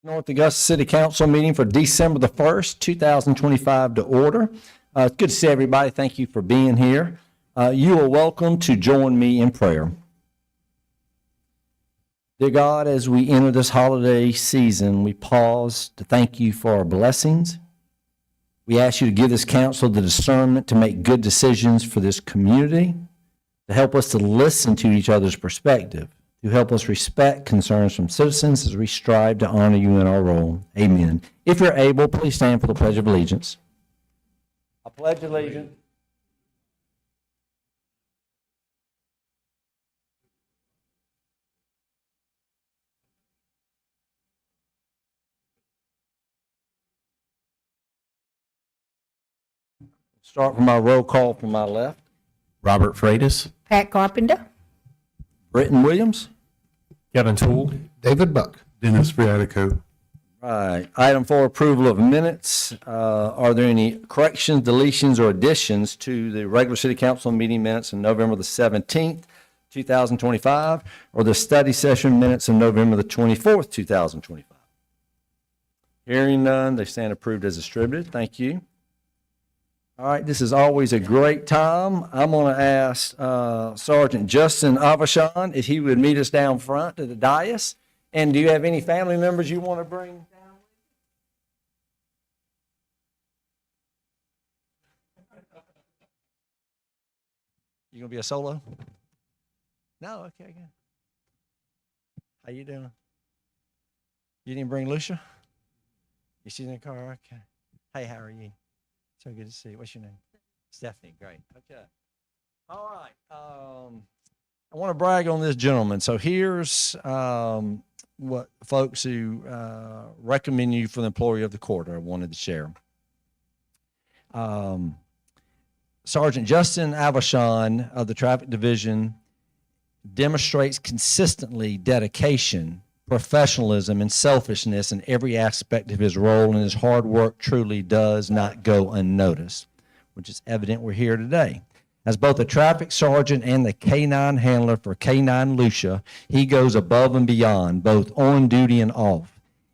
North Augusta City Council meeting for December the 1st, 2025 to order. It's good to see everybody. Thank you for being here. You are welcome to join me in prayer. Dear God, as we enter this holiday season, we pause to thank you for our blessings. We ask you to give this council the discernment to make good decisions for this community, to help us to listen to each other's perspective, to help us respect concerns from citizens as we strive to honor you in our role. Amen. If you're able, please stand for the Pledge of Allegiance. I pledge allegiance. Start from my roll call from my left. Robert Freitas, Pat Carpenter. Britton Williams. Kevin Toole, David Buck. Dennis Briatico. Right. Item 4, approval of minutes. Are there any corrections, deletions, or additions to the regular city council meeting minutes on November the 17th, 2025, or the study session minutes on November the 24th, 2025? Hearing none, they stand approved as distributed. Thank you. All right, this is always a great time. I'm going to ask Sergeant Justin Avachon if he would meet us down front to the dais. And do you have any family members you want to bring down? You going to be a solo? No? Okay, good. How you doing? You didn't bring Lucia? She's in the car? Okay. Hey, how are you? So good to see you. What's your name? Stephanie. Great. Okay. All right. I want to brag on this gentleman. So here's what folks who recommend you for the employee of the quarter I wanted to share. Sergeant Justin Avachon of the Traffic Division demonstrates consistently dedication, professionalism, and selfishness in every aspect of his role, and his hard work truly does not go unnoticed, which is evident we're here today. As both a traffic sergeant and the K-9 handler for K-9 Lucia, he goes above and beyond, both on duty and off.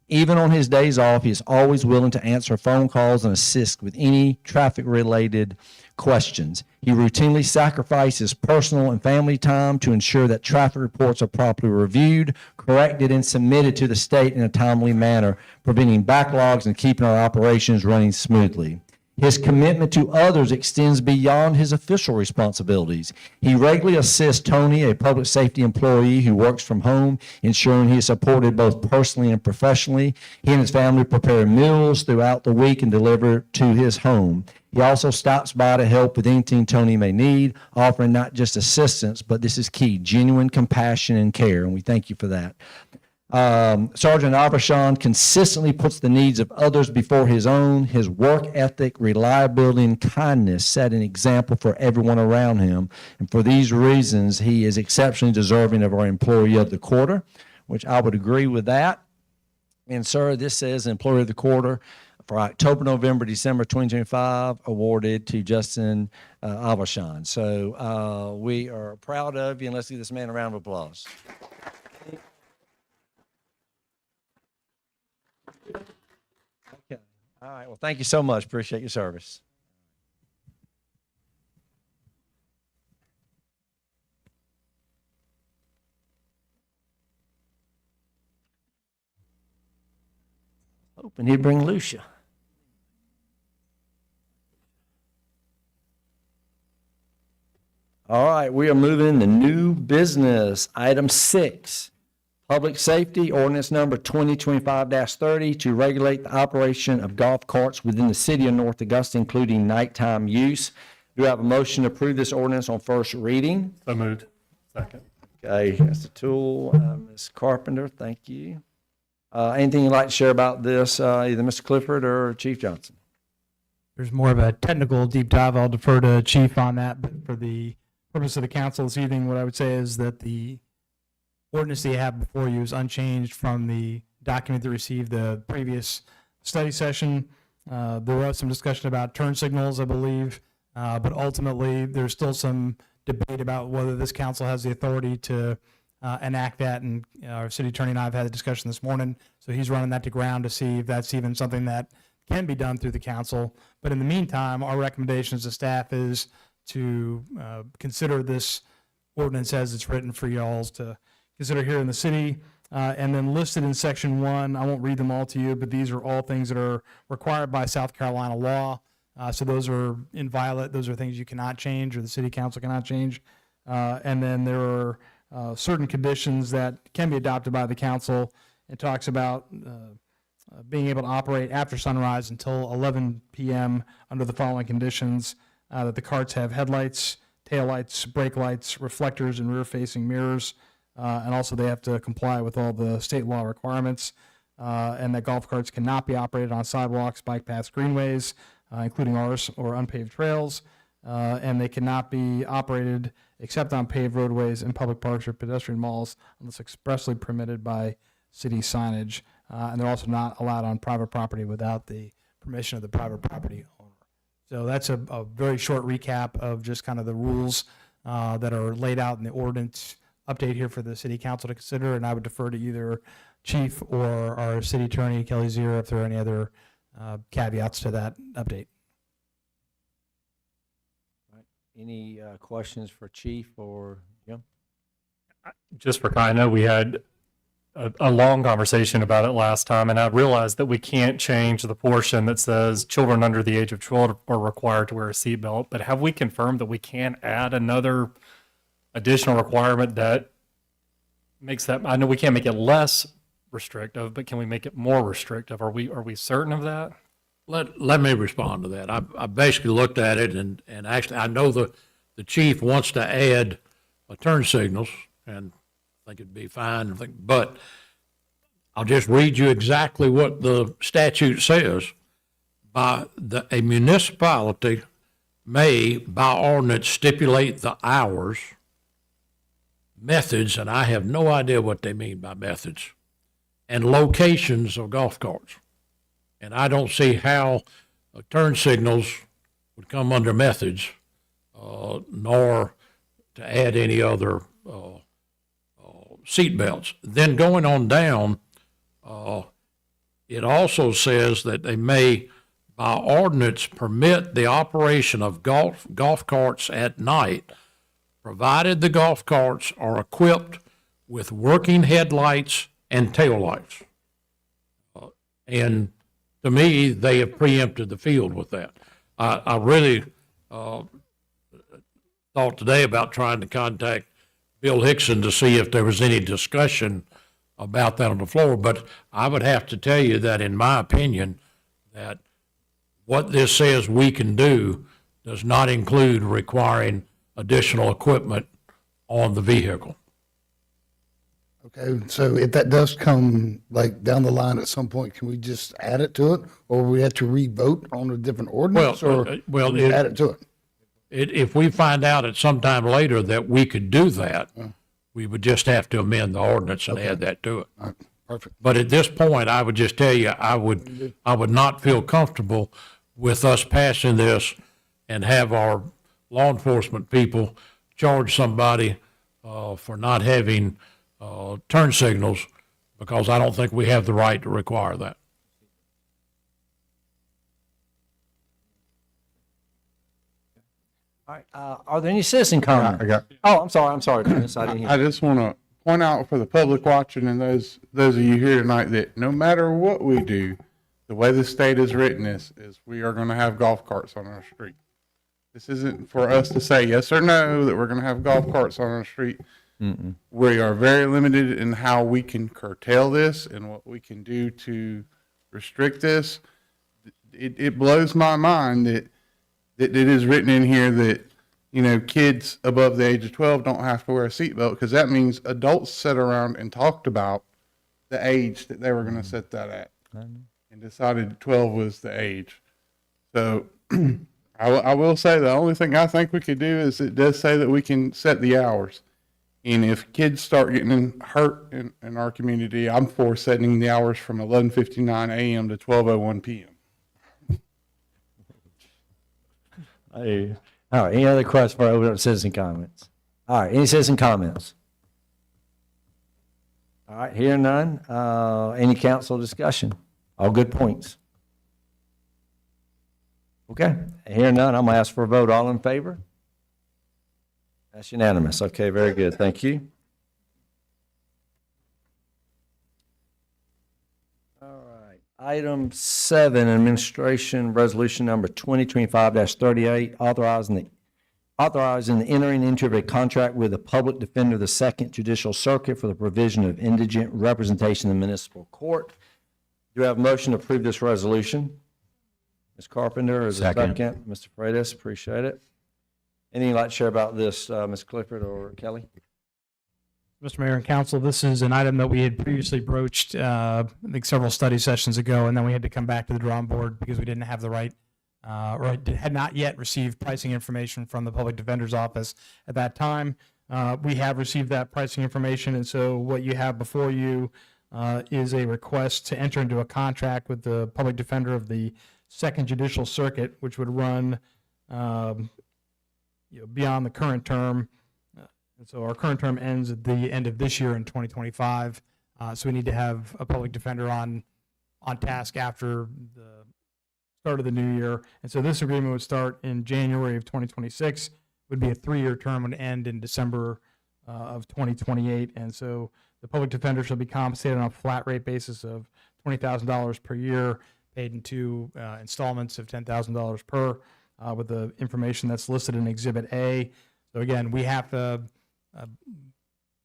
Even on his days off, he is always willing to answer phone calls and assist with any traffic-related questions. He routinely sacrifices personal and family time to ensure that traffic reports are properly reviewed, corrected, and submitted to the state in a timely manner, preventing backlogs and keeping our operations running smoothly. His commitment to others extends beyond his official responsibilities. He regularly assists Tony, a public safety employee who works from home, ensuring he is supported both personally and professionally. He and his family prepare meals throughout the week and deliver to his home. He also stops by to help with anything Tony may need, offering not just assistance, but this is key, genuine compassion and care, and we thank you for that. Sergeant Avachon consistently puts the needs of others before his own. His work ethic, reliability, and kindness set an example for everyone around him. And for these reasons, he is exceptionally deserving of our Employee of the Quarter, which I would agree with that. And sir, this says Employee of the Quarter for October, November, December 2025, awarded to Justin Avachon. So we are proud of you, and let's give this man a round of applause. Okay. All right. Well, thank you so much. Appreciate your service. Hoping he'd bring Lucia. All right. We are moving to new business. Item 6. Public Safety Ordinance Number 2025-30 to regulate the operation of golf carts within the city of North Augusta, including nighttime use. Do I have a motion to approve this ordinance on first reading? So moved. Second. Okay, Mr. Toole, Ms. Carpenter, thank you. Anything you'd like to share about this, either Mr. Clifford or Chief Johnson? There's more of a technical deep dive. I'll defer to Chief on that, but for the purpose of the council this evening, what I would say is that the ordinance that you have before you is unchanged from the document that received the previous study session. There was some discussion about turn signals, I believe, but ultimately there's still some debate about whether this council has the authority to enact that. And our city attorney and I have had a discussion this morning, so he's running that to ground to see if that's even something that can be done through the council. But in the meantime, our recommendation as a staff is to consider this ordinance as it's written for y'all to consider here in the city. And then listed in section 1, I won't read them all to you, but these are all things that are required by South Carolina law. So those are inviolate. Those are things you cannot change or the city council cannot change. And then there are certain conditions that can be adopted by the council. It talks about being able to operate after sunrise until 11 p.m. under the following conditions: that the carts have headlights, taillights, brake lights, reflectors, and rear-facing mirrors. And also they have to comply with all the state law requirements, and that golf carts cannot be operated on sidewalks, bike paths, greenways, including ours, or unpaved trails, and they cannot be operated except on paved roadways in public parks or pedestrian malls unless expressly permitted by city signage, and they're also not allowed on private property without the permission of the private property owner. So that's a very short recap of just kind of the rules that are laid out in the ordinance update here for the city council to consider, and I would defer to either chief or our city attorney, Kelly Zier, if there are any other caveats to that update. Any questions for Chief or Jim? Just for, I know we had a long conversation about it last time, and I realized that we can't change the portion that says children under the age of 12 are required to wear a seatbelt, but have we confirmed that we can add another additional requirement that makes that, I know we can't make it less restrictive, but can we make it more restrictive? Are we certain of that? Let me respond to that. I basically looked at it, and actually I know the chief wants to add turn signals, and I think it'd be fine, but I'll just read you exactly what the statute says. A municipality may by ordinance stipulate the hours, methods, and I have no idea what they mean by methods, and locations of golf carts. And I don't see how turn signals would come under methods, nor to add any other seat belts. Then going on down, it also says that they may, by ordinance, permit the operation of golf carts at night, provided the golf carts are equipped with working headlights and taillights. And to me, they have preempted the field with that. I really thought today about trying to contact Bill Hickson to see if there was any discussion about that on the floor, but I would have to tell you that in my opinion, that what this says we can do does not include requiring additional equipment on the vehicle. Okay, so if that does come like down the line at some point, can we just add it to it, or we have to re-vote on a different ordinance, or can we add it to it? If we find out at some time later that we could do that, we would just have to amend the ordinance and add that to it. All right, perfect. But at this point, I would just tell you, I would not feel comfortable with us passing this and have our law enforcement people charge somebody for not having turn signals, because I don't think we have the right to require that. All right. Are there any citizen comments? Oh, I'm sorry, Dennis. I didn't hear. I just want to point out for the public watching and those of you here tonight that no matter what we do, the way the state has written this is we are going to have golf carts on our street. This isn't for us to say yes or no that we're going to have golf carts on our street. Mm-mm. We are very limited in how we can curtail this and what we can do to restrict this. It blows my mind that it is written in here that, you know, kids above the age of 12 don't have to wear a seatbelt, because that means adults sat around and talked about the age that they were going to set that at and decided 12 was the age. So I will say the only thing I think we could do is it does say that we can set the hours. And if kids start getting hurt in our community, I'm for setting the hours from 11:59 a.m. to 12:01 p.m. Hey. All right. Any other questions for open up citizen comments? All right. Any citizen comments? All right, hearing none. Any council discussion? All good points. Okay, hearing none, I'm gonna ask for a vote. All in favor? That's unanimous. Okay, very good. Thank you. All right. Item 7, administration resolution number 2025-38, authorizing the entering into of a contract with the public defender of the Second Judicial Circuit for the provision of indigent representation in the municipal court. Do I have a motion to approve this resolution? Ms. Carpenter, is there a second? Mr. Freitas, appreciate it. Anything you'd like to share about this, Ms. Clifford or Kelly? Mr. Mayor and Council, this is an item that we had previously broached, I think several study sessions ago, and then we had to come back to the drawing board because we didn't have the right, or had not yet received pricing information from the Public Defender's Office at that time. We have received that pricing information, and so what you have before you is a request to enter into a contract with the Public Defender of the Second Judicial Circuit, which would run beyond the current term. And so our current term ends at the end of this year in 2025. So we need to have a public defender on task after the start of the new year. And so this agreement would start in January of 2026, would be a 3-year term, would end in December of 2028. And so the public defender shall be compensated on a flat rate basis of $20,000 per year, paid in 2 installments of $10,000 per, with the information that's listed in Exhibit A. So again, we have the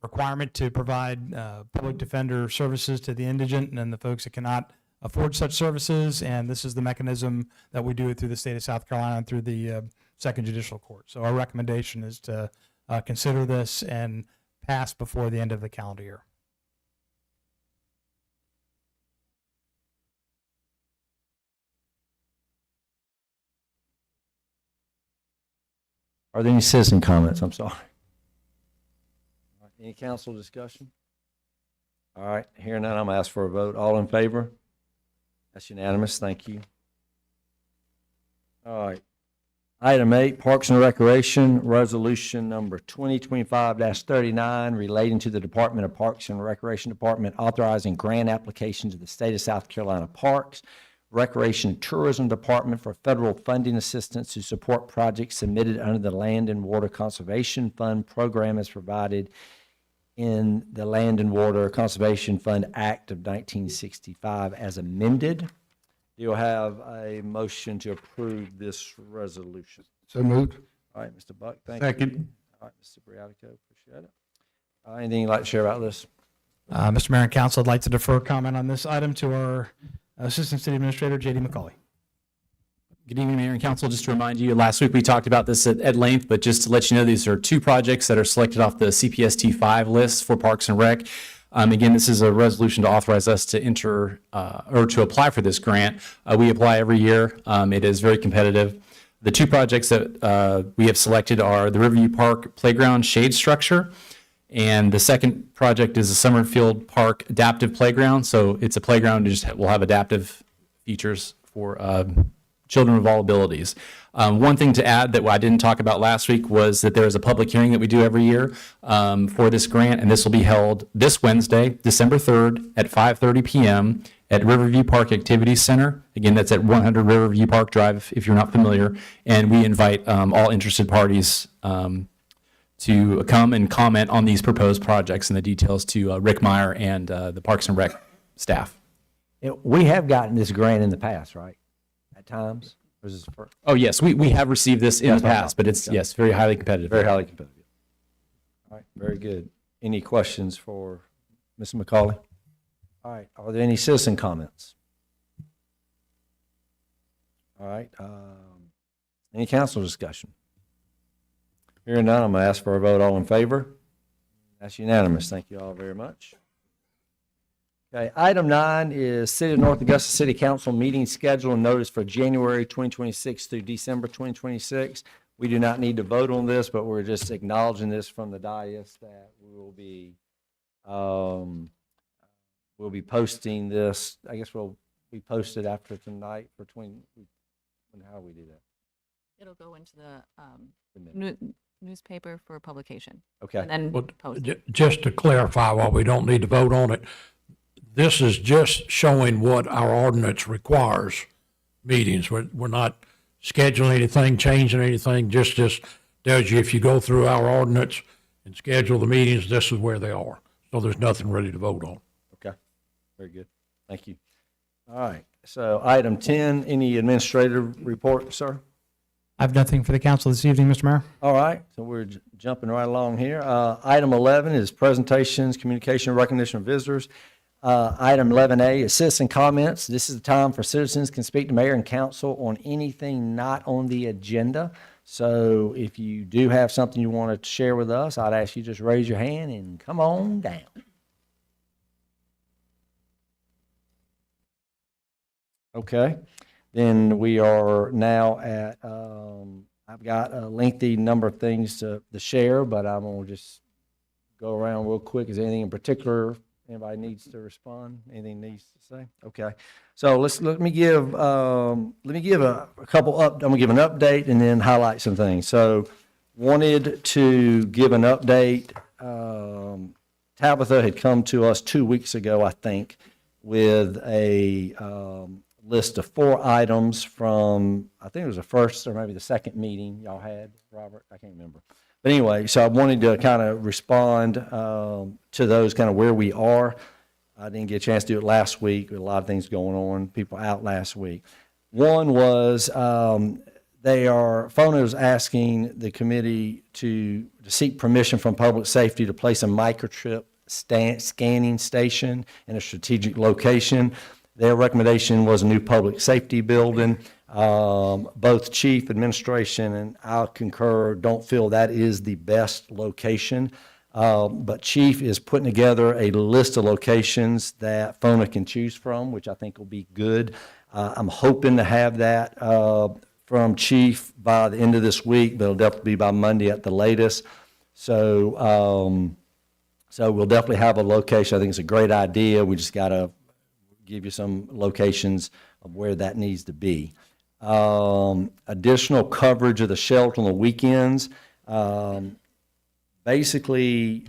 requirement to provide public defender services to the indigent and the folks that cannot afford such services, and this is the mechanism that we do it through the state of South Carolina and through the Second Judicial Court. So our recommendation is to consider this and pass before the end of the calendar year. Are there any citizen comments? I'm sorry. Any council discussion? All right, hearing none, I'm gonna ask for a vote. All in favor? That's unanimous. Thank you. All right. Item 8, Parks and Recreation, resolution number 2025-39, relating to the Department of Parks and Recreation Department authorizing grant application to the state of South Carolina Parks, Recreation and Tourism Department for federal funding assistance to support projects submitted under the Land and Water Conservation Fund program as provided in the Land and Water Conservation Fund Act of 1965 as amended. You'll have a motion to approve this resolution. So moved. All right, Mr. Buck, thank you. Second. All right, Mr. Briatico, appreciate it. Anything you'd like to share about this? Mr. Mayor and Council, I'd like to defer comment on this item to our Assistant City Administrator, J.D. McCauley. Good evening, Mayor and Council. Just to remind you, last week we talked about this at length, but just to let you know, these are 2 projects that are selected off the CPST 5 list for Parks and Rec. Again, this is a resolution to authorize us to enter or to apply for this grant. We apply every year. It is very competitive. The 2 projects that we have selected are the Riverview Park Playground Shade Structure, and the second project is the Summerfield Park Adaptive Playground. So it's a playground that will have adaptive features for children of all abilities. One thing to add that I didn't talk about last week was that there is a public hearing that we do every year for this grant, and this will be held this Wednesday, December 3rd at 5:30 p.m. at Riverview Park Activities Center. Again, that's at 100 Riverview Park Drive, if you're not familiar. And we invite all interested parties to come and comment on these proposed projects and the details to Rick Meyer and the Parks and Rec staff. We have gotten this grant in the past, right? At times? Or is this the first? Oh, yes, we have received this in That's the what I past, thought. but it's, yes, very highly competitive. Very highly competitive. All right, very good. Any questions for Ms. McCauley? All right, are there any citizen comments? All right, any council discussion? Hearing none, I'm going to ask for a vote. All in favor? That's unanimous. Thank you all very much. Okay, item 9 is City of North Augusta City Council meeting schedule and notice for January 2026 through December 2026. We do not need to vote on this, but we're just acknowledging this from the dais that we will be we'll be posting this. I guess we'll be posted after tonight between how we do that. It'll go into the, The minute. newspaper for publication. Okay. And then But post it. just to clarify, while we don't need to vote on it, this is just showing what our ordinance requires meetings. We're not scheduling anything, changing anything, just tells you if you go through our ordinance and schedule the meetings, this is where they are. So there's nothing ready to vote on. Okay, very good. Thank you. All right, so item 10, any administrative report, sir? I have nothing for the council this evening, Mr. Mayor. All right, so we're jumping right along here. Item 11 is presentations, communication, recognition of visitors. Item 11A is citizen comments. This is the time for citizens can speak to mayor and council on anything not on the agenda. So if you do have something you want to share with us, I'd ask you just raise your hand and come on down. Okay, then we are now at, I've got a lengthy number of things to share, but I'm going to just go around real quick. Is there anything in particular anybody needs to respond? Anything needs to say? Okay, so let me give a couple up. I'm gonna give an update and then highlight some things. So, wanted to give an update. Tabitha had come to us 2 weeks ago, I think, with a list of 4 items from, I think it was the first or maybe the second meeting y'all had, Robert. I can't remember. But anyway, so I wanted to kind of respond to those, kind of where we are. I didn't get a chance to do it last week. There were a lot of things going on, people out last week. One was FONA is asking the committee to seek permission from public safety to place a microchip scanning station in a strategic location. Their recommendation was a new public safety building. Both chief, administration, and I concur, don't feel that is the best location. But chief is putting together a list of locations that FONA can choose from, which I think will be good. I'm hoping to have that from chief by the end of this week, but it'll definitely be by Monday at the latest. So, so we'll definitely have a location. I think it's a great idea. We just got to give you some locations of where that needs to be. Additional coverage of the shelter on the weekends. Basically,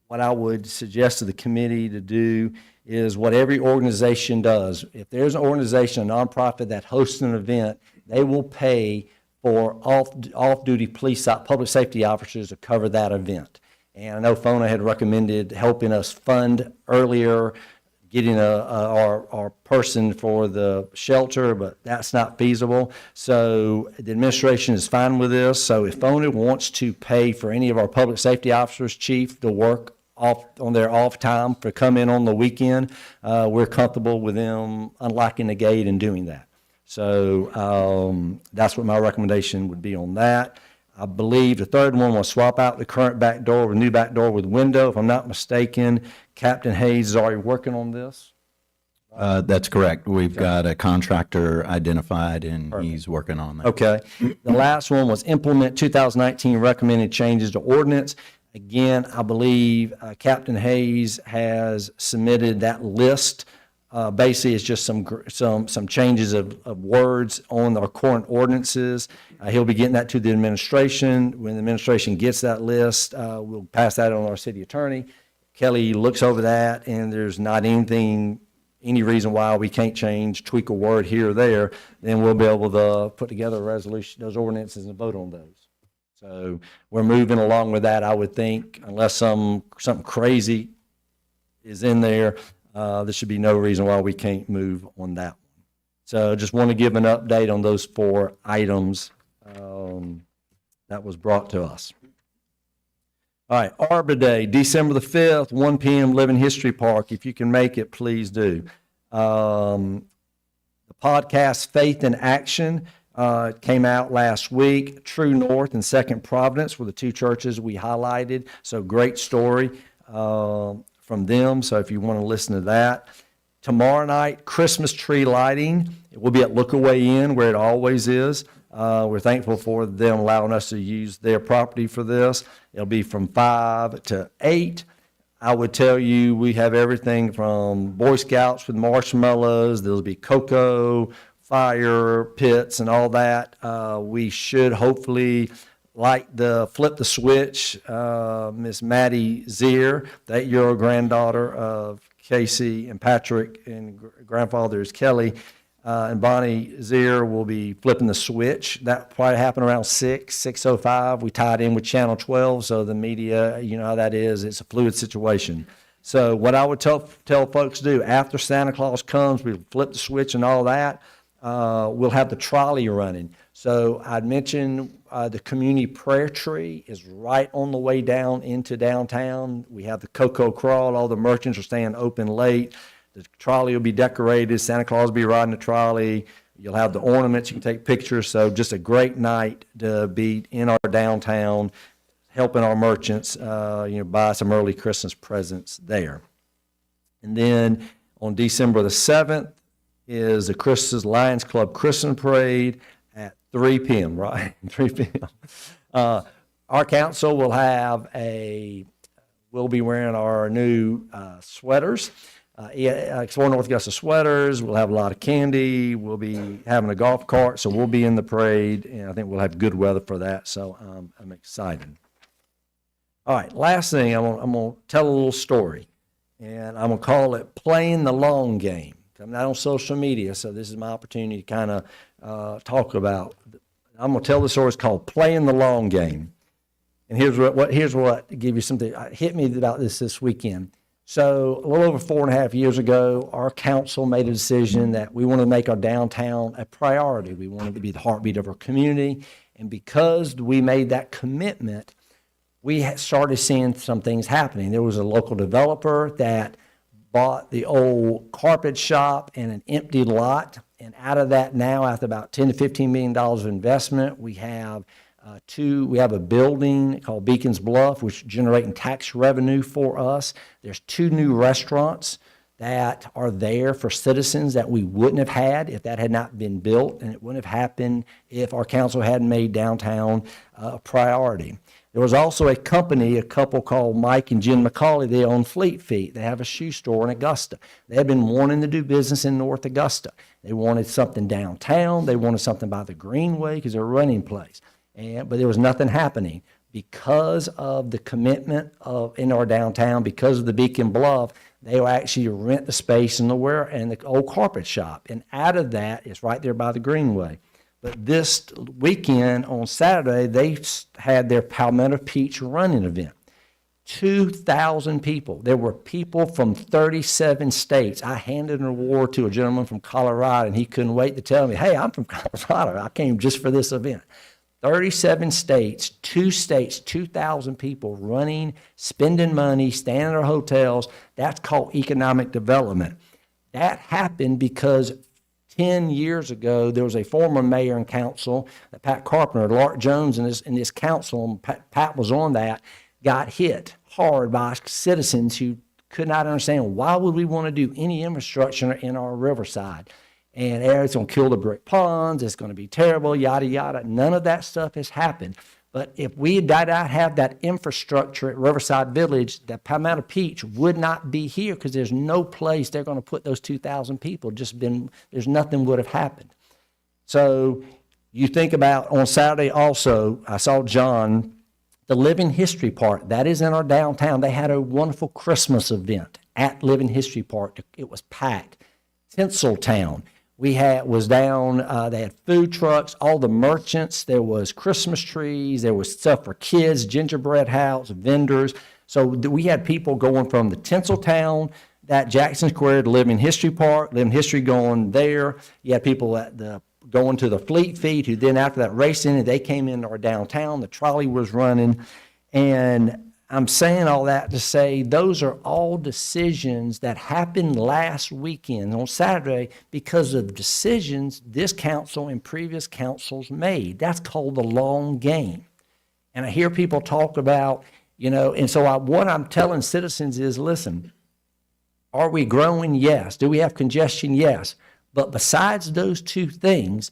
what I would suggest to the committee to do is what every organization does. If there's an organization, a nonprofit that hosts an event, they will pay for off-duty police, public safety officers to cover that event. And I know FONA had recommended helping us fund earlier, getting our person for the shelter, but that's not feasible. So the administration is fine with this. So if FONA wants to pay for any of our public safety officers, chief, to work off on their off time for come in on the weekend, we're comfortable with them unlocking the gate and doing that. So that's what my recommendation would be on that. I believe the third one was swap out the current back door with a new back door with window. If I'm not mistaken, Captain Hayes is already working on this. That's correct. We've got a contractor identified, and he's working on that. Okay. The last one was implement 2019 recommended changes to ordinance. Again, I believe Captain Hayes has submitted that list. Basically, it's just some changes of words on our current ordinances. He'll be getting that to the administration. When the administration gets that list, we'll pass that on to our city attorney. Kelly looks over that, and there's not any reason why we can't tweak a word here or there. Then we'll be able to put together a resolution, those ordinances, and vote on those. So we're moving along with that, I would think, unless something crazy is in there. There should be no reason why we can't move on that one. So just want to give an update on those 4 items that was brought to us. All right, Arbor Day, December the 5th, 1 p.m., Living History Park. If you can make it, please do. The podcast Faith in Action came out last week. True North and Second Providence were the 2 churches we highlighted. So great story from them. So if you want to listen to that. Tomorrow night, Christmas tree lighting. It will be at Lookaway Inn, where it always is. We're thankful for them allowing us to use their property for this. It'll be from 5 to 8. I would tell you we have everything from Boy Scouts with marshmallows. There'll be cocoa, fire pits, and all that. We should hopefully like the Flip the Switch, Miss Maddie Zier, the 8-year-old granddaughter of Casey and Patrick, and grandfather is Kelly. And Bonnie Zier will be flipping the switch. That probably happened around 6:05. We tied in with Channel 12, so the media, you know how that is. It's a fluid situation. So what I would tell folks to do, after Santa Claus comes, we flip the switch and all that, we'll have the trolley running. So I'd mentioned the community prayer tree is right on the way down into downtown. We have the Cocoa Crawl. All the merchants are staying open late. The trolley will be decorated. Santa Claus will be riding the trolley. You'll have the ornaments. You can take pictures. So just a great night to be in our downtown, helping our merchants, buy some early Christmas presents there. And then on December the 7th is the Christmas Lions Club Christmas Parade at 3 p.m., right? 3 p.m. Our council will we'll be wearing our new sweaters. Explore North Augusta sweaters. We'll have a lot of candy. We'll be having a golf cart, so we'll be in the parade, and I think we'll have good weather for that, so I'm excited. All right, last thing, I'm going to tell a little story, and I'm going to call it Playing the Long Game. I'm not on social media, so this is my opportunity to kind of talk about. I'm going to tell the story. It's called Playing the Long Game. And here's what to give you something. Hit me about this weekend. So a little over 4.5 years ago, our council made a decision that we wanted to make our downtown a priority. We wanted to be the heartbeat of our community. And because we made that commitment, we started seeing some things happening. There was a local developer that bought the old carpet shop and an empty lot. And out of that now, after about $10 to $15 million of investment, we have we have a building called Beacon's Bluff, which is generating tax revenue for us. There's 2 new restaurants that are there for citizens that we wouldn't have had if that had not been built, and it wouldn't have happened if our council hadn't made downtown a priority. There was also a couple called Mike and Jen McCauley. They own Fleet Feet. They have a shoe store in Augusta. They had been wanting to do business in North Augusta. They wanted something downtown. They wanted something by the Greenway because they're a running place. But there was nothing happening because of the commitment in our downtown, because of the Beacon Bluff. They will actually rent the space and the old carpet shop. And out of that, it's right there by the Greenway. But this weekend on Saturday, they had their Palmetto Peach running event. 2,000 people. There were people from 37 states. I handed an award to a gentleman from Colorado, and he couldn't wait to tell me, hey, I'm from Colorado. I came just for this event. 37 states, 2,000 people running, spending money, staying in their hotels. That's called economic development. That happened because 10 years ago, there was a former mayor and council, Pat Carpenter, Lark Jones in this council, and Pat was on that, got hit hard by citizens who could not understand why would we want to do any infrastructure in our riverside. And it's going to kill the brick ponds, it's going to be terrible, yada, yada. None of that stuff has happened. But if we did not have that infrastructure at Riverside Village, the Palmetto Peach would not be here because there's no place they're going to put those 2,000 people. There's nothing would have happened. So you think about on Saturday also, I saw John, the Living History Park, that is in our downtown. They had a wonderful Christmas event at Living History Park. It was packed. Tinseltown. They had food trucks, all the merchants, there was Christmas trees, there was stuff for kids, gingerbread house, vendors. So we had people going from the Tinseltown, that Jackson Square to Living History Park, Living History going there. You had people going to the Fleet Feet, who then after that racing, they came into our downtown, the trolley was running. And I'm saying all that to say those are all decisions that happened last weekend on Saturday because of decisions this council and previous councils made. That's called the long game. And I hear people talk about, and so what I'm telling citizens is, listen, are we growing? Yes. Do we have congestion? Yes. But besides those 2 things,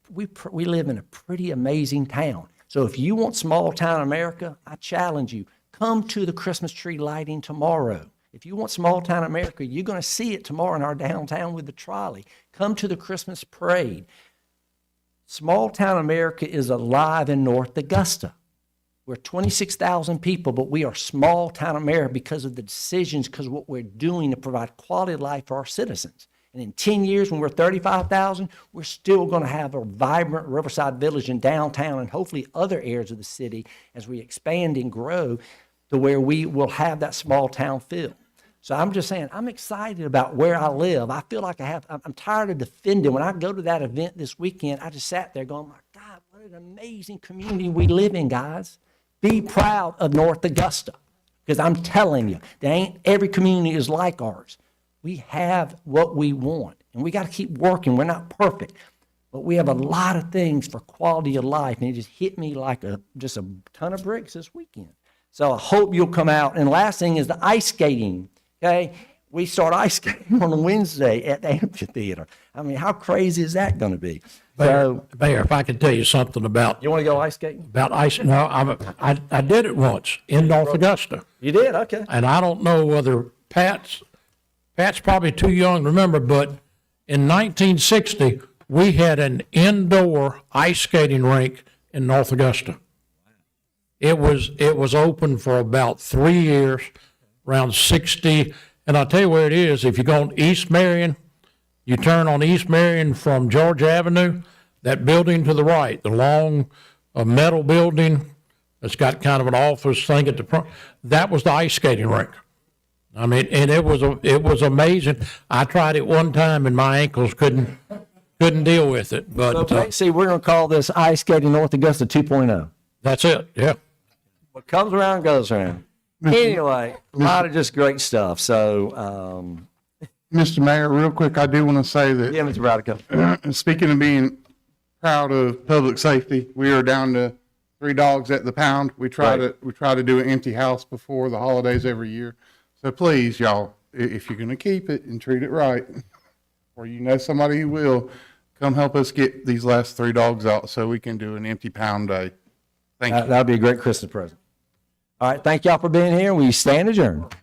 we live in a pretty amazing town. So if you want small town America, I challenge you. Come to the Christmas tree lighting tomorrow. If you want small town America, you're going to see it tomorrow in our downtown with the trolley. Come to the Christmas parade. Small town America is alive in North Augusta. We're 26,000 people, but we are small town America because of the decisions, because of what we're doing to provide quality of life for our citizens. And in 10 years, when we're 35,000, we're still going to have a vibrant Riverside Village in downtown and hopefully other areas of the city as we expand and grow to where we will have that small town feel. So I'm just saying, I'm excited about where I live. I feel like I'm tired of defending. When I go to that event this weekend, I just sat there going, my God, what an amazing community we live in, guys. Be proud of North Augusta, because I'm telling you, there ain't every community is like ours. We have what we want, and we got to keep working. We're not perfect, but we have a lot of things for quality of life, and it just hit me like just a ton of bricks this weekend. So I hope you'll come out. And last thing is the ice skating, okay? We start ice skating on a Wednesday at the amphitheater. I mean, how crazy is that going to be? So, Mayor, if I could tell you something about you want to go ice skating? about ice. No, I did it once in North Augusta, You did? Okay. and I don't know whether Pat's probably too young to remember, but in 1960 we had an indoor ice skating rink in North Augusta. It was open for about 3 years, around 60. And I'll tell you where it is. If you go on East Marion, you turn on East Marion from George Avenue, that building to the right, the long metal building that's got kind of an office thing at the front, that was the ice skating rink. I mean, and it was amazing. I tried it one time and my ankles couldn't deal with it. But See, we're going to call this Ice Skating North Augusta 2.0. that's it. Yeah. What comes around goes around. Anyway, a lot of just great stuff. So, Mr. Mayor, real quick, I do want to say that, yeah, Mr. Radico. speaking of being proud of public safety, we are down to 3 dogs at the pound. We try to do an empty house before the holidays every year. So please, y'all, if you're going to keep it and treat it right, or you know somebody who will, come help us get these last 3 dogs out so we can do an empty pound day. Thank you. That'd be a great Christmas present. All right. Thank y'all for being here. We stand adjourned.